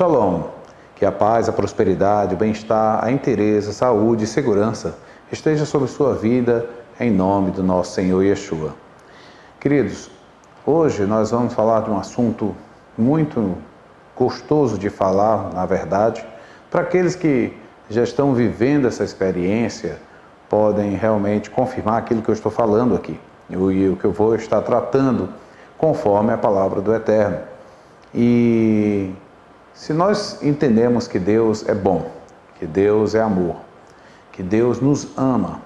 Shalom, que a paz, a prosperidade, o bem-estar, a inteireza, a saúde e segurança esteja sobre sua vida, em nome do nosso Senhor Yeshua. Queridos, hoje nós vamos falar de um assunto muito gostoso de falar, na verdade, para aqueles que já estão vivendo essa experiência, podem realmente confirmar aquilo que eu estou falando aqui, e o que eu vou estar tratando conforme a palavra do Eterno. E se nós entendemos que Deus é bom, que Deus é amor, que Deus nos ama,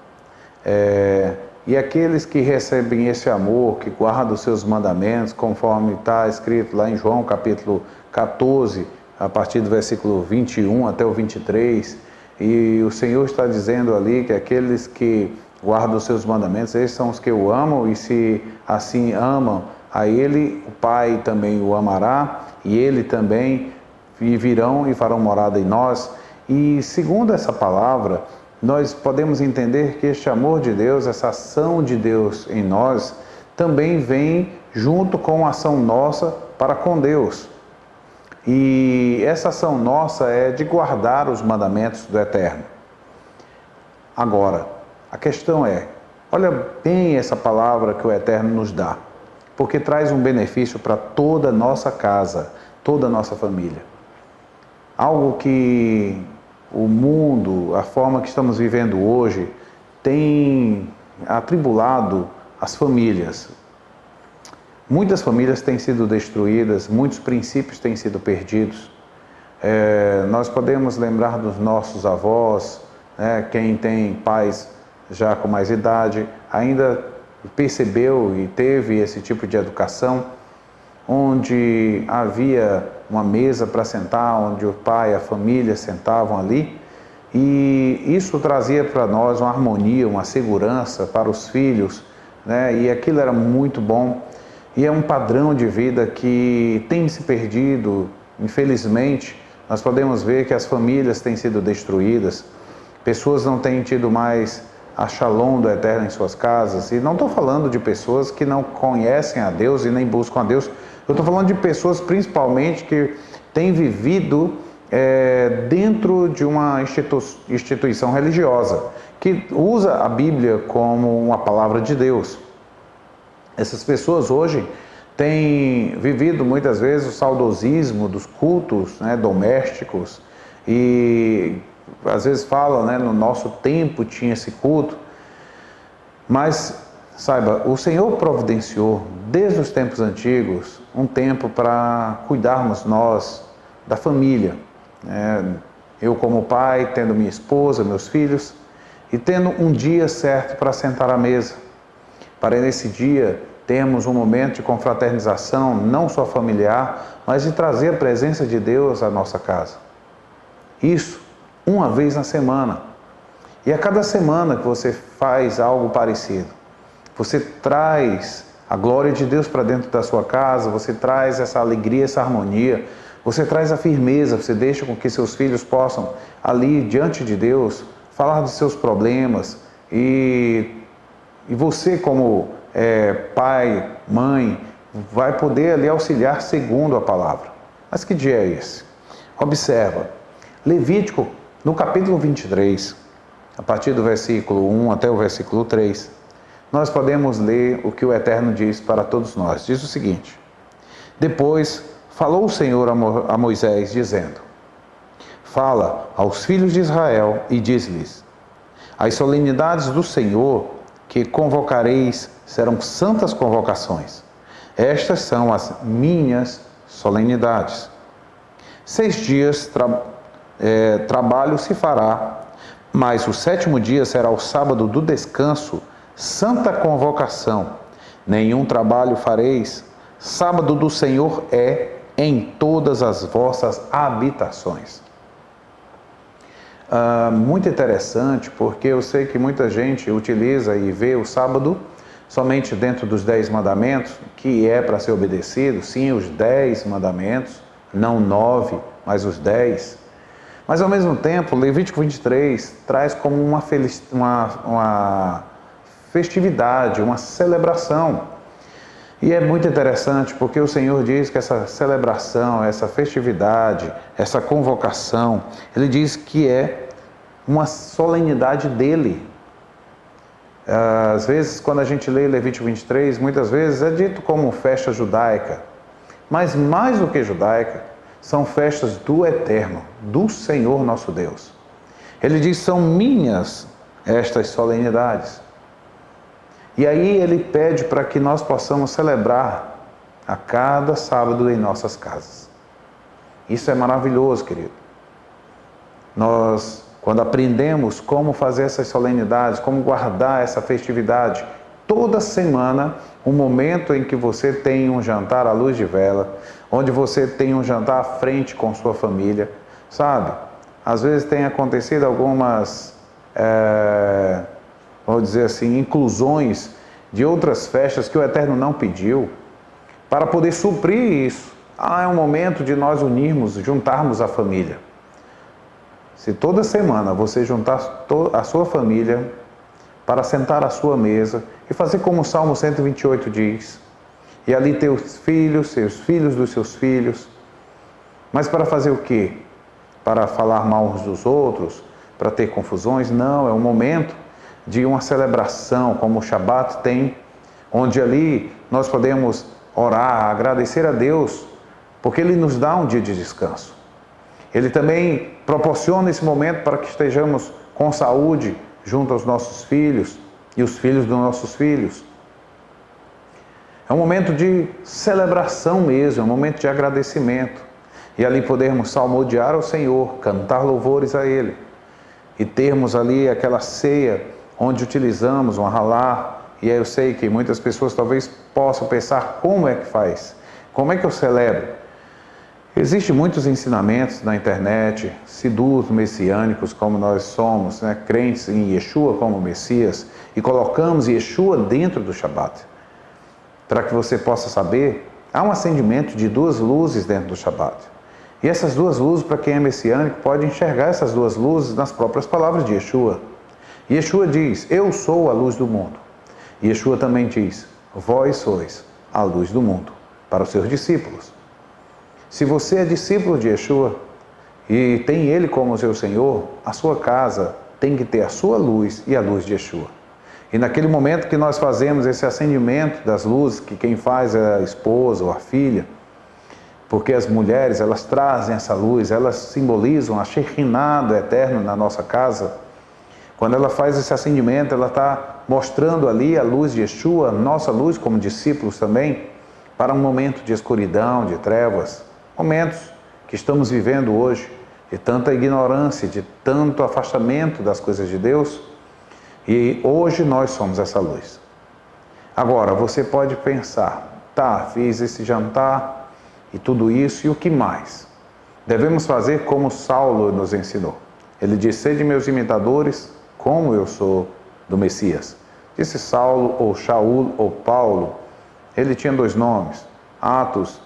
e aqueles que recebem esse amor, que guardam os seus mandamentos, conforme está escrito lá em João capítulo 14, a partir do versículo 21 até o 23, e o Senhor está dizendo ali que aqueles que guardam os seus mandamentos, esses são os que o amam, e se assim amam a Ele, o Pai também o amará, e Ele também virão e farão morada em nós. E segundo essa palavra, nós podemos entender que este amor de Deus, essa ação de Deus em nós, também vem junto com a ação nossa para com Deus. E essa ação nossa é de guardar os mandamentos do Eterno. Agora, a questão é, olha bem essa palavra que o Eterno nos dá, porque traz um benefício para toda a nossa casa, toda a nossa família. Algo que o mundo, a forma que estamos vivendo hoje, tem atribulado as famílias. Muitas famílias têm sido destruídas, muitos princípios têm sido perdidos. Nós podemos lembrar dos nossos avós, quem tem pais já com mais idade, ainda percebeu e teve esse tipo de educação, onde havia uma mesa para sentar, onde o pai e a família sentavam ali, e isso trazia para nós uma harmonia, uma segurança para os filhos, e aquilo era muito bom. E é um padrão de vida que tem se perdido, infelizmente. Nós podemos ver que as famílias têm sido destruídas, pessoas não têm tido mais a shalom do Eterno em suas casas. E não estou falando de pessoas que não conhecem a Deus e nem buscam a Deus. Eu estou falando de pessoas principalmente que têm vivido dentro de uma instituição religiosa, que usa a Bíblia como uma palavra de Deus. Essas pessoas hoje têm vivido muitas vezes o saudosismo dos cultos domésticos e às vezes falam, no nosso tempo tinha esse culto, mas saiba, o Senhor providenciou desde os tempos antigos um tempo para cuidarmos nós da família, eu como pai, tendo minha esposa, meus filhos, e tendo um dia certo para sentar à mesa, para nesse dia termos um momento de confraternização, não só familiar, mas de trazer a presença de Deus à nossa casa. Isso, uma vez na semana. E a cada semana que você faz algo parecido, você traz a glória de Deus para dentro da sua casa, você traz essa alegria, essa harmonia, você traz a firmeza, você deixa com que seus filhos possam, ali diante de Deus, falar dos seus problemas, e você como pai, mãe, vai poder ali auxiliar segundo a palavra. Mas que dia é esse? Observa, Levítico, no capítulo 23, a partir do versículo 1 até o versículo 3, nós podemos ler o que o Eterno diz para todos nós. Diz o seguinte: depois falou o Senhor a Moisés, dizendo: fala aos filhos de Israel e diz-lhes: as solenidades do Senhor que convocareis serão santas convocações. Estas são as minhas solenidades. 6 dias trabalho se fará, mas o 7º dia será o sábado do descanso, santa convocação. Nenhum trabalho fareis. Sábado do Senhor é em todas as vossas habitações. Muito interessante, porque eu sei que muita gente utiliza e vê o sábado somente dentro dos 10 mandamentos, que é para ser obedecido, sim, os 10 mandamentos, não 9, mas os 10. Mas ao mesmo tempo, Levítico 23 traz como uma festividade, uma celebração. E é muito interessante porque o Senhor diz que essa celebração, essa festividade, essa convocação, Ele diz que é uma solenidade dEle. Às vezes, quando a gente lê Levítico 23, muitas vezes é dito como festa judaica. Mas mais do que judaica, são festas do Eterno, do Senhor nosso Deus. Ele diz, são minhas estas solenidades. E aí ele pede para que nós possamos celebrar a cada sábado em nossas casas. Isso é maravilhoso, querido. Nós, quando aprendemos como fazer essas solenidades, como guardar essa festividade, toda semana, um momento em que você tem um jantar à luz de vela, onde você tem um jantar à frente com sua família, sabe? Às vezes tem acontecido algumas, vamos dizer assim, inclusões de outras festas que o Eterno não pediu, para poder suprir isso. É um momento de nós juntarmos a família. Se toda semana você juntar a sua família para sentar à sua mesa e fazer como o Salmo 128 diz, e ali teus filhos, seus filhos dos seus filhos, mas para fazer o quê? Para falar mal uns dos outros, para ter confusões? Não, é um momento de uma celebração, como o Shabat tem, onde ali nós podemos orar, agradecer a Deus, porque Ele nos dá um dia de descanso. Ele também proporciona esse momento para que estejamos com saúde junto aos nossos filhos e os filhos dos nossos filhos. É um momento de celebração mesmo, é um momento de agradecimento. E ali podermos salmodiar ao Senhor, cantar louvores a Ele. E termos ali aquela ceia onde utilizamos um halá. E aí eu sei que muitas pessoas talvez possam pensar, como é que faz? Como é que eu celebro? Existem muitos ensinamentos na internet, sidus messiânicos como nós somos, né? Crentes em Yeshua como Messias, e colocamos Yeshua dentro do Shabat. Para que você possa saber, há um acendimento de 2 luzes dentro do Shabat. E essas 2 luzes, para quem é messiânico, pode enxergar essas 2 luzes nas próprias palavras de Yeshua. Yeshua diz, eu sou a luz do mundo. E Yeshua também diz, vós sois a luz do mundo, para os seus discípulos. Se você é discípulo de Yeshua e tem Ele como seu Senhor, a sua casa tem que ter a sua luz e a luz de Yeshua. E naquele momento que nós fazemos esse acendimento das luzes, que quem faz é a esposa ou a filha, porque as mulheres, elas trazem essa luz, elas simbolizam a Shekinah do Eterno na nossa casa. Quando ela faz esse acendimento, ela está mostrando ali a luz de Yeshua, nossa luz como discípulos também, para um momento de escuridão, de trevas, momentos que estamos vivendo hoje, de tanta ignorância, de tanto afastamento das coisas de Deus, e hoje nós somos essa luz. Agora, você pode pensar, tá, fiz esse jantar e tudo isso, e o que mais? Devemos fazer como Saulo nos ensinou. Ele disse, sede meus imitadores, como eu sou do Messias. Disse Saulo, ou Shaul, ou Paulo. Ele tinha 2 nomes. Atos,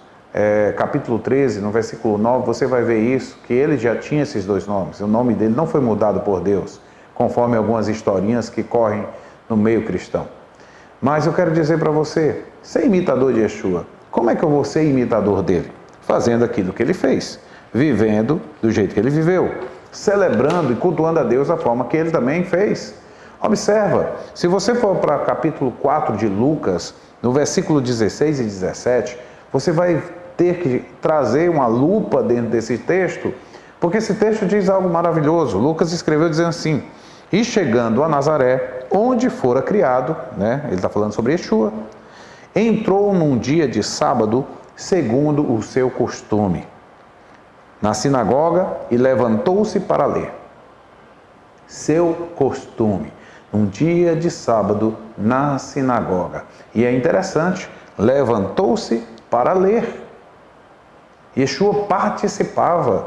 capítulo 13, no versículo 9, você vai ver isso, que ele já tinha esses 2 nomes. O nome dele não foi mudado por Deus, conforme algumas historinhas que correm no meio cristão. Mas eu quero dizer para você, ser imitador de Yeshua, como é que eu vou ser imitador dele? Fazendo aquilo que ele fez, vivendo do jeito que ele viveu, celebrando e cultuando a Deus da forma que ele também fez. Observa, se você for para o capítulo 4 de Lucas, no versículo 16 e 17, você vai ter que trazer uma lupa dentro desse texto, porque esse texto diz algo maravilhoso. Lucas escreveu dizendo assim, e chegando a Nazaré, onde fora criado, né? Ele está falando sobre Yeshua, entrou num dia de sábado, segundo o seu costume, na sinagoga e levantou-se para ler. Seu costume, um dia de sábado na sinagoga. E é interessante, levantou-se para ler. Yeshua participava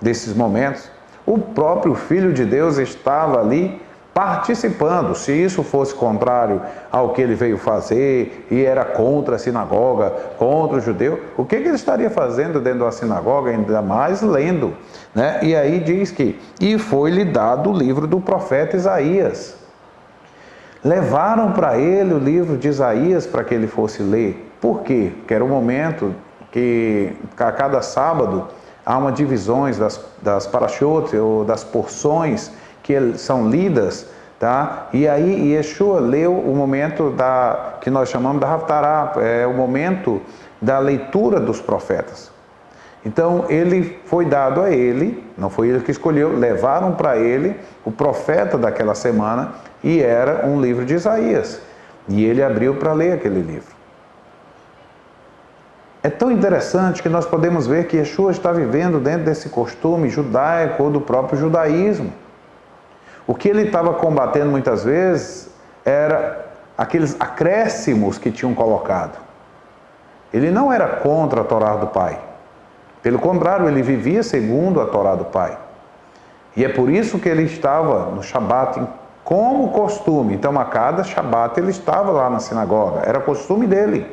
desses momentos. O próprio Filho de Deus estava ali participando. Se isso fosse contrário ao que ele veio fazer e era contra a sinagoga, contra o judeu, o que ele estaria fazendo dentro da sinagoga, ainda mais lendo, né? E aí diz que, e foi-lhe dado o livro do profeta Isaías. levaram para ele o livro de Isaías para que ele fosse ler. Por quê? Porque era o momento que a cada sábado há uma divisões das parashot, ou das porções que são lidas, tá? E aí Yeshua leu o momento que nós chamamos da Haftarah, é o momento da leitura dos profetas. Então ele foi dado a ele, não foi ele que escolheu, levaram para ele o profeta daquela semana e era um livro de Isaías. E ele abriu para ler aquele livro. É tão interessante que nós podemos ver que Yeshua está vivendo dentro desse costume judaico ou do próprio judaísmo. O que ele estava combatendo muitas vezes era aqueles acréscimos que tinham colocado. Ele não era contra a Torá do Pai. Pelo contrário, ele vivia segundo a Torá do Pai. E é por isso que ele estava no Shabat como costume. Então, a cada Shabat ele estava lá na sinagoga. Era costume dele.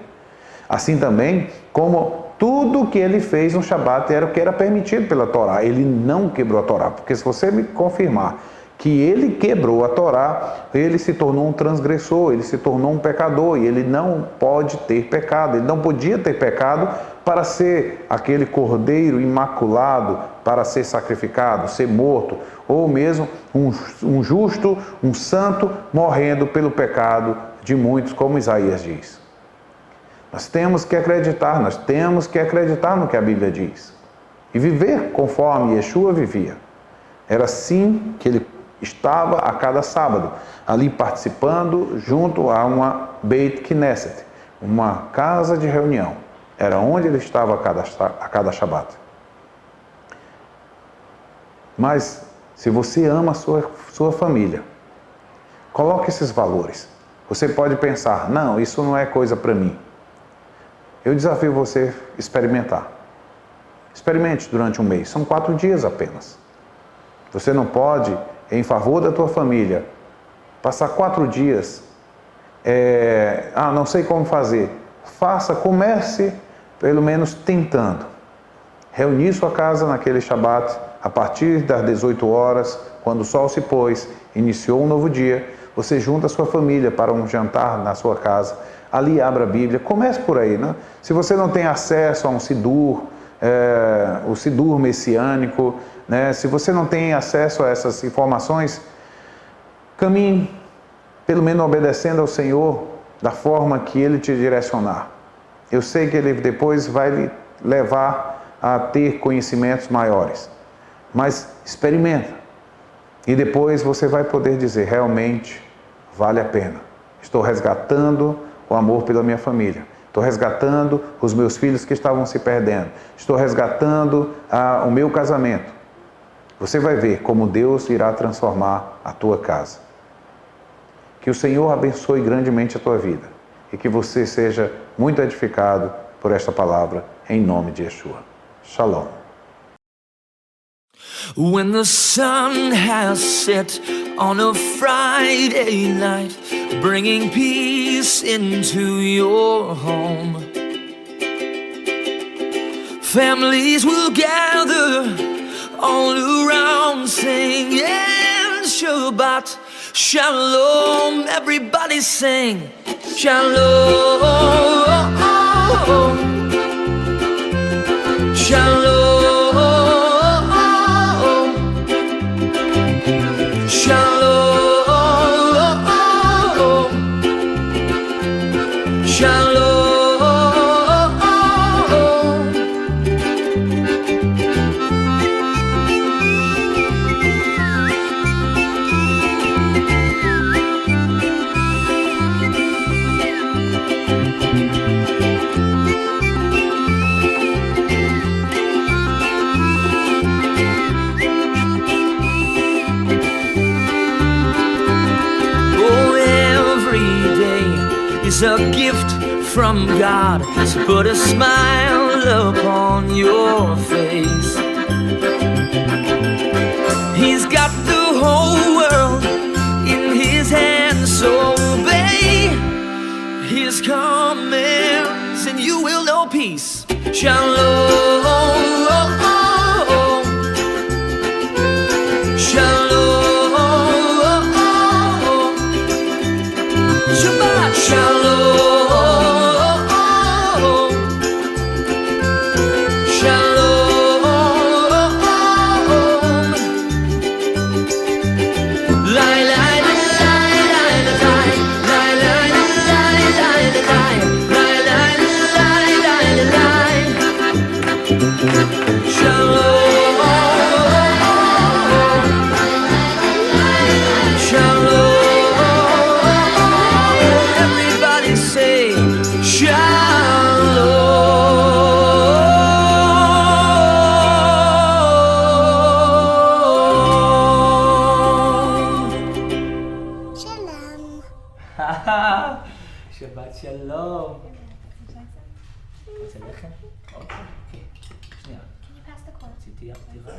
Assim também, como tudo que ele fez no Shabat era o que era permitido pela Torá. Ele não quebrou a Torá. Porque se você me confirmar que ele quebrou a Torá, ele se tornou um transgressor, ele se tornou um pecador, e ele não pode ter pecado, ele não podia ter pecado para ser aquele cordeiro imaculado, para ser sacrificado, ser morto, ou mesmo um justo, um santo, morrendo pelo pecado de muitos, como Isaías diz. Nós temos que acreditar no que a Bíblia diz, e viver conforme Yeshua vivia. Era assim que ele estava a cada sábado, ali participando junto a uma Beit Knesset, uma casa de reunião. Era onde ele estava a cada Shabat. Mas, se você ama a sua família, coloque esses valores. Você pode pensar, não, isso não é coisa para mim. Eu desafio você a experimentar. Experimente durante um mês, são 4 dias apenas. Você não pode, em favor da tua família, passar 4 dias, não sei como fazer. Faça, comece pelo menos tentando. Reunir sua casa naquele Shabat, a partir das 18 horas, quando o sol se pôs, iniciou um novo dia, você junta a sua família para um jantar na sua casa, ali abra a Bíblia, comece por aí, né? Se você não tem acesso a um Sidur, o Sidur messiânico, né? Se você não tem acesso a essas informações, caminhe, pelo menos obedecendo ao Senhor, da forma que Ele te direcionar. Eu sei que Ele depois vai lhe levar a ter conhecimentos maiores, mas experimenta, e depois você vai poder dizer, realmente vale a pena. Estou resgatando o amor pela minha família. Estou resgatando os meus filhos que estavam se perdendo. Estou resgatando o meu casamento. Você vai ver como Deus irá transformar a tua casa. Que o Senhor abençoe grandemente a tua vida e que você seja muito edificado por esta palavra, em nome de Yeshua. Shalom. When the sun has set on a Friday night, bringing peace into your home, families will gather all around singing Shabbat Shalom. Everybody sing Shalom, Shalom, is a gift from God, so put a smile upon your face. He's got the whole world in his hands, so obey his commands and you will know peace. Shalom, shalom, שבת שלום. רוצה לחם? אוקיי. שנייה. Can you pass the corn? רציתי ארטירה.